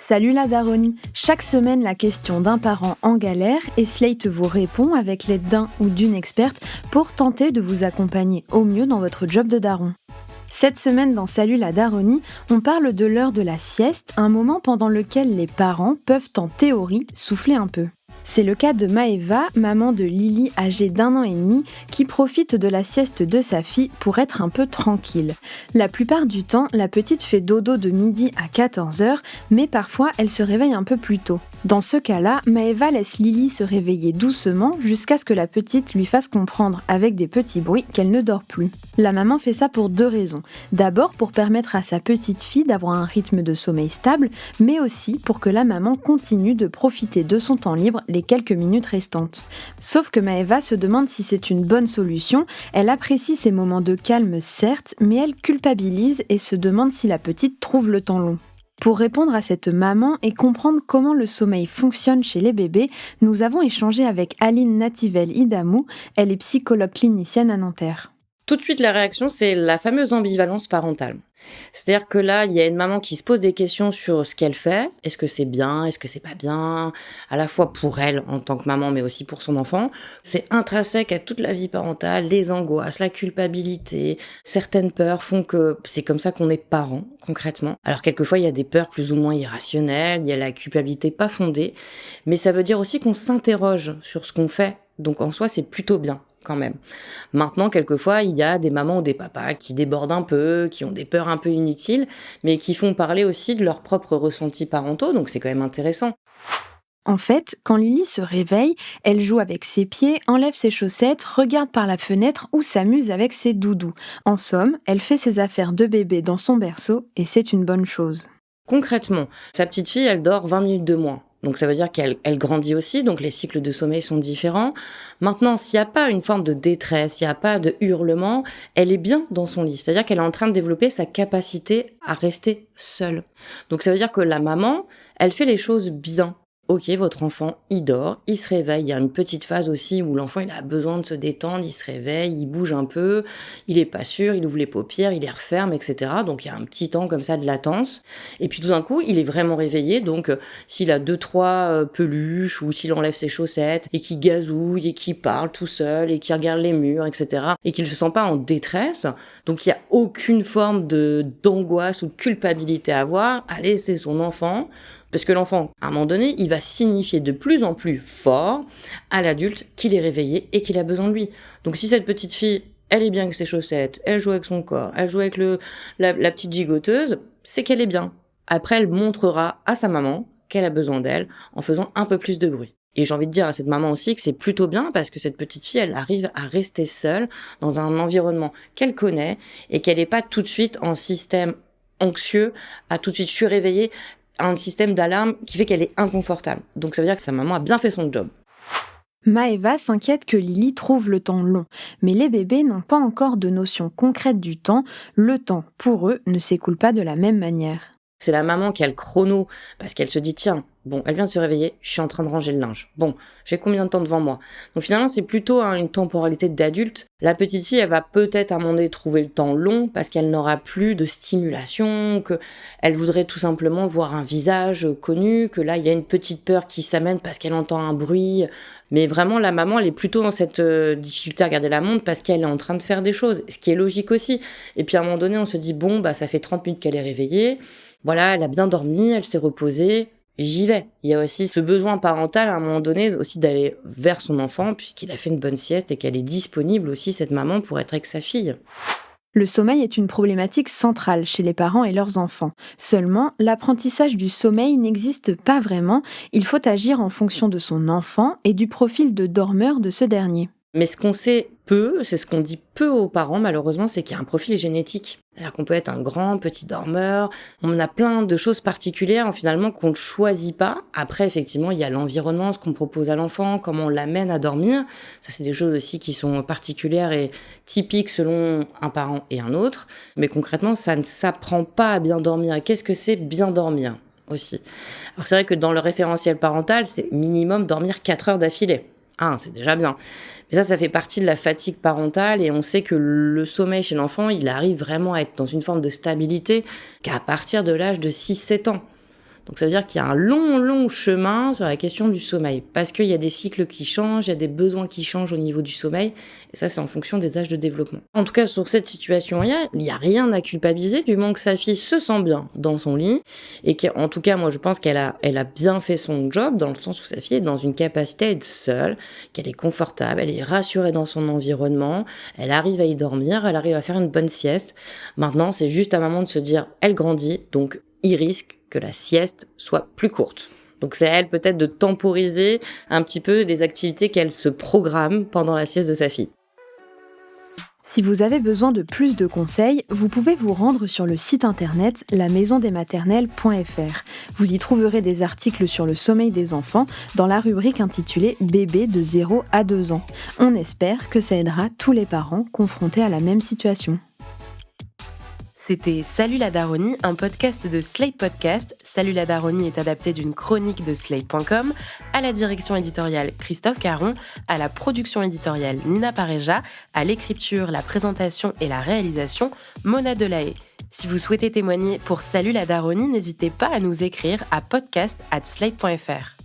Salut la daronnie. Chaque semaine, la question d'un parent en galère et Slate vous répond avec l'aide d'un ou d'une experte pour tenter de vous accompagner au mieux dans votre job de daron. Cette semaine dans Salut la daronnie, on parle de l'heure de la sieste, un moment pendant lequel les parents peuvent en théorie souffler un peu. C'est le cas de Maëva, maman de Lily âgée d'1 an et demi, qui profite de la sieste de sa fille pour être un peu tranquille. La plupart du temps, la petite fait dodo de midi à 14h, mais parfois elle se réveille un peu plus tôt. Dans ce cas-là, Maëva laisse Lily se réveiller doucement jusqu'à ce que la petite lui fasse comprendre avec des petits bruits qu'elle ne dort plus. La maman fait ça pour 2 raisons. D'abord pour permettre à sa petite fille d'avoir un rythme de sommeil stable, mais aussi pour que la maman continue de profiter de son temps libre les quelques minutes restantes. Sauf que Maëva se demande si c'est une bonne solution, elle apprécie ces moments de calme certes, mais elle culpabilise et se demande si la petite trouve le temps long. Pour répondre à cette maman et comprendre comment le sommeil fonctionne chez les bébés, nous avons échangé avec Aline Nativel-Idamou, elle est psychologue clinicienne à Nanterre. Tout de suite, la réaction, c'est la fameuse ambivalence parentale. C'est-à-dire que là, il y a une maman qui se pose des questions sur ce qu'elle fait. Est-ce que c'est bien? Est-ce que c'est pas bien? À la fois pour elle, en tant que maman, mais aussi pour son enfant. C'est intrinsèque à toute la vie parentale, les angoisses, la culpabilité. Certaines peurs font que c'est comme ça qu'on est parent, concrètement. Alors, quelquefois, il y a des peurs plus ou moins irrationnelles. Il y a la culpabilité pas fondée. Mais ça veut dire aussi qu'on s'interroge sur ce qu'on fait. Donc, en soi, c'est plutôt bien. Quand même. Maintenant, quelquefois, il y a des mamans ou des papas qui débordent un peu, qui ont des peurs un peu inutiles, mais qui font parler aussi de leurs propres ressentis parentaux, donc c'est quand même intéressant. En fait, quand Lily se réveille, elle joue avec ses pieds, enlève ses chaussettes, regarde par la fenêtre ou s'amuse avec ses doudous. En somme, elle fait ses affaires de bébé dans son berceau et c'est une bonne chose. Concrètement, sa petite fille, elle dort 20 minutes de moins. Donc ça veut dire qu'elle grandit aussi, donc les cycles de sommeil sont différents. Maintenant, s'il n'y a pas une forme de détresse, s'il n'y a pas de hurlement, elle est bien dans son lit. C'est-à-dire qu'elle est en train de développer sa capacité à rester seule. Donc ça veut dire que la maman, elle fait les choses bien. Ok, votre enfant, il dort, il se réveille. Il y a une petite phase aussi où l'enfant, il a besoin de se détendre, il se réveille, il bouge un peu, il est pas sûr, il ouvre les paupières, il les referme, etc. Donc, il y a un petit temps comme ça de latence. Et puis, tout d'un coup, il est vraiment réveillé. Donc, s'il a 2-3 peluches ou s'il enlève ses chaussettes et qu'il gazouille et qu'il parle tout seul et qu'il regarde les murs, etc. et qu'il se sent pas en détresse, donc il y a aucune forme d'angoisse ou de culpabilité à avoir à laisser son enfant. Parce que l'enfant, à un moment donné, il va signifier de plus en plus fort à l'adulte qu'il est réveillé et qu'il a besoin de lui. Donc si cette petite fille, elle est bien avec ses chaussettes, elle joue avec son corps, elle joue avec la petite gigoteuse, c'est qu'elle est bien. Après, elle montrera à sa maman qu'elle a besoin d'elle en faisant un peu plus de bruit. Et j'ai envie de dire à cette maman aussi que c'est plutôt bien parce que cette petite fille, elle arrive à rester seule dans un environnement qu'elle connaît et qu'elle n'est pas tout de suite en système anxieux, à tout de suite je suis réveillée, un système d'alarme qui fait qu'elle est inconfortable. Donc ça veut dire que sa maman a bien fait son job. Maëva s'inquiète que Lily trouve le temps long, mais les bébés n'ont pas encore de notion concrète du temps. Le temps, pour eux, ne s'écoule pas de la même manière. C'est la maman qui a le chrono, parce qu'elle se dit, tiens, bon, elle vient de se réveiller, je suis en train de ranger le linge. Bon, j'ai combien de temps devant moi? Donc finalement, c'est plutôt une temporalité d'adulte. La petite fille, elle va peut-être à un moment donné trouver le temps long, parce qu'elle n'aura plus de stimulation, que elle voudrait tout simplement voir un visage connu, que là, il y a une petite peur qui s'amène parce qu'elle entend un bruit. Mais vraiment, la maman, elle est plutôt dans cette difficulté à regarder la montre parce qu'elle est en train de faire des choses, ce qui est logique aussi. Et puis à un moment donné, on se dit, bon, bah ça fait 30 minutes qu'elle est réveillée. Voilà, elle a bien dormi, elle s'est reposée, j'y vais. Il y a aussi ce besoin parental à un moment donné aussi d'aller vers son enfant puisqu'il a fait une bonne sieste et qu'elle est disponible aussi, cette maman, pour être avec sa fille. Le sommeil est une problématique centrale chez les parents et leurs enfants. Seulement, l'apprentissage du sommeil n'existe pas vraiment. Il faut agir en fonction de son enfant et du profil de dormeur de ce dernier. Mais ce qu'on sait peu, c'est ce qu'on dit peu aux parents, malheureusement, c'est qu'il y a un profil génétique. C'est-à-dire qu'on peut être un grand, petit dormeur. On a plein de choses particulières, finalement, qu'on ne choisit pas. Après, effectivement, il y a l'environnement, ce qu'on propose à l'enfant, comment on l'amène à dormir. Ça, c'est des choses aussi qui sont particulières et typiques selon un parent et un autre. Mais concrètement, ça ne s'apprend pas à bien dormir. Qu'est-ce que c'est bien dormir aussi? Alors, c'est vrai que dans le référentiel parental, c'est minimum dormir 4 heures d'affilée. C'est déjà bien. Mais ça fait partie de la fatigue parentale et on sait que le sommeil chez l'enfant, il arrive vraiment à être dans une forme de stabilité qu'à partir de l'âge de 6-7 ans. Donc ça veut dire qu'il y a un long chemin sur la question du sommeil, parce qu'il y a des cycles qui changent, il y a des besoins qui changent au niveau du sommeil, et ça c'est en fonction des âges de développement. En tout cas, sur cette situation, il y a rien à culpabiliser du moment que sa fille se sent bien dans son lit, et qu'en tout cas, moi je pense qu'elle a bien fait son job, dans le sens où sa fille est dans une capacité à être seule, qu'elle est confortable, elle est rassurée dans son environnement, elle arrive à y dormir, elle arrive à faire une bonne sieste. Maintenant, c'est juste un moment de se dire, elle grandit, donc il risque que la sieste soit plus courte. Donc c'est à elle peut-être de temporiser un petit peu des activités qu'elle se programme pendant la sieste de sa fille. Si vous avez besoin de plus de conseils, vous pouvez vous rendre sur le site internet lamaisondesmaternelles.fr. Vous y trouverez des articles sur le sommeil des enfants dans la rubrique intitulée « Bébé de 0 à 2 ans ». On espère que ça aidera tous les parents confrontés à la même situation. C'était Salut la Daronie, un podcast de Slate Podcast. Salut la Daronie est adapté d'une chronique de Slate.com. À la direction éditoriale Christophe Caron, à la production éditoriale Nina Pareja, à l'écriture, la présentation et la réalisation Mona Delahaye. Si vous souhaitez témoigner pour Salut la Daronie, n'hésitez pas à nous écrire à podcast@slate.fr.